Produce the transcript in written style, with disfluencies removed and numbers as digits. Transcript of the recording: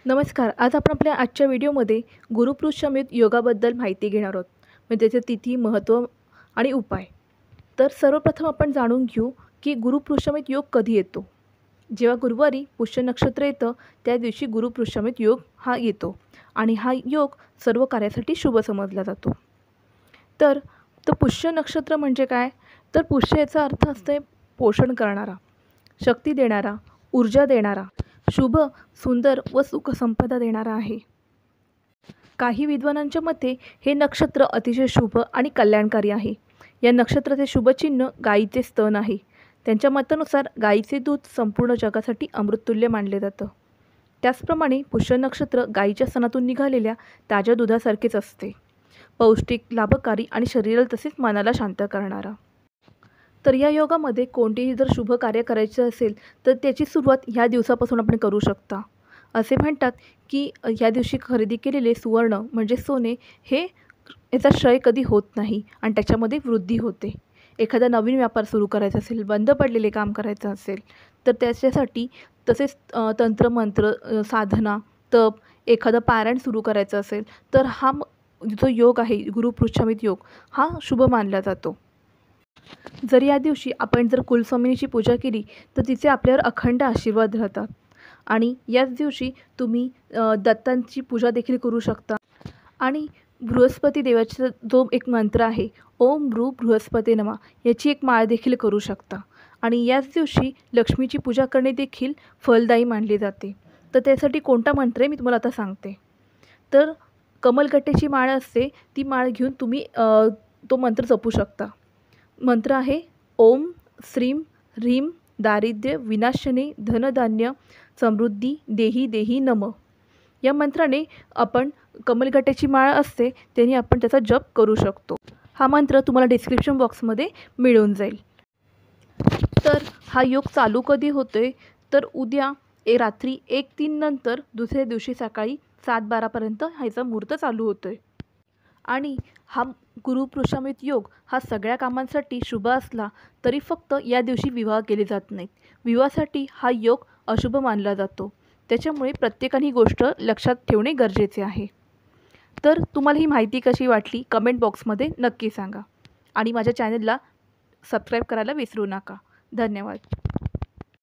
नमस्कार. आज आपण आपल्या आजच्या व्हिडिओमध्ये गुरुपुरुषामित योगाबद्दल माहिती घेणार आहोत. म्हणजे त्याचे तिथी, महत्त्व आणि उपाय. तर सर्वप्रथम आपण जाणून घेऊ की गुरुपुरुषामित योग कधी येतो. जेव्हा गुरुवारी पुष्य नक्षत्र येतं त्या दिवशी गुरुपुरुषामित योग हा येतो आणि हा योग सर्व कार्यासाठी शुभ समजला जातो. तर पुष्य नक्षत्र म्हणजे काय? तर पुष्य याचा अर्थ असते पोषण करणारा, शक्ती देणारा, ऊर्जा देणारा, शुभ, सुंदर व सुख संपदा देणारा आहे. काही विद्वानांच्या मते हे नक्षत्र अतिशय शुभ आणि कल्याणकारी आहे. या नक्षत्राचे शुभचिन्ह गायीचे स्तन आहे. त्यांच्या मतानुसार गायीचे दूध संपूर्ण जगासाठी अमृततुल्य मानले जातं. त्याचप्रमाणे पुष्य नक्षत्र गायीच्या स्तनातून निघालेल्या ताज्या दुधासारखेच असते, पौष्टिक, लाभकारी आणि शरीराला तसेच मनाला शांत करणारा. तर या योगामध्ये कोणतेही जर शुभ कार्य करायचं असेल तर त्याची सुरुवात ह्या दिवसापासून आपण करू शकता. असे म्हणतात की ह्या दिवशी खरेदी केलेले सुवर्ण म्हणजे सोने हे याचा क्षय कधी होत नाही आणि त्याच्यामध्ये वृद्धी होते. एखादा नवीन व्यापार सुरू करायचा असेल, बंद पडलेले काम करायचं असेल तर त्याच्यासाठी, तसेच तंत्रमंत्र, साधना, तप, एखादं पारायण सुरू करायचं असेल तर हा जो योग आहे गुरुपुरुषामित योग हा शुभ मानला जातो. जर या दिवशी आपण जर कुलस्वामिनीची पूजा केली तर तिचे आपल्यावर अखंड आशीर्वाद राहतात. आणि याच दिवशी तुम्ही दत्तांची पूजा देखील करू शकता. आणि बृहस्पती देवाचा जो एक मंत्र आहे, ओम भ्रू बृहस्पती नमः, याची एक माळ देखील करू शकता. आणि याच दिवशी लक्ष्मीची पूजा करणे देखील फलदायी मानले जाते. तर त्यासाठी कोणता मंत्र आहे मी तुम्हाला आता सांगते. तर कमलगट्ट्याची माळ असते, ती माळ घेऊन तुम्ही तो मंत्र जपू शकता. मंत्र आहे ओम श्रीम ह्रीम दारिद्र्य विनाशने धनधान्य समृद्धी देही देही नम. या मंत्राने आपण कमलगट्ट्याची माळ असते त्याने आपण त्याचा जप करू शकतो. हा मंत्र तुम्हाला डिस्क्रिप्शन बॉक्समध्ये मिळून जाईल. तर हा योग चालू कधी होतोय तर उद्या रात्री 1-3 नंतर दुसऱ्या दिवशी सकाळी 7-12पर्यंत ह्याचा मुहूर्त चालू होतोय. आणि हा गुरुपुरुषामित योग हा सगळ्या कामांसाठी शुभ असला तरी फक्त या दिवशी विवाह केले जात नाहीत. विवाहासाठी हा योग अशुभ मानला जातो. त्याच्यामुळे प्रत्येकाने ही गोष्ट लक्षात ठेवणे गरजेचे आहे. तर तुम्हाला ही माहिती कशी वाटली कमेंट बॉक्समध्ये नक्की सांगा. आणि माझ्या चॅनलला सबस्क्राईब करायला विसरू नका. धन्यवाद.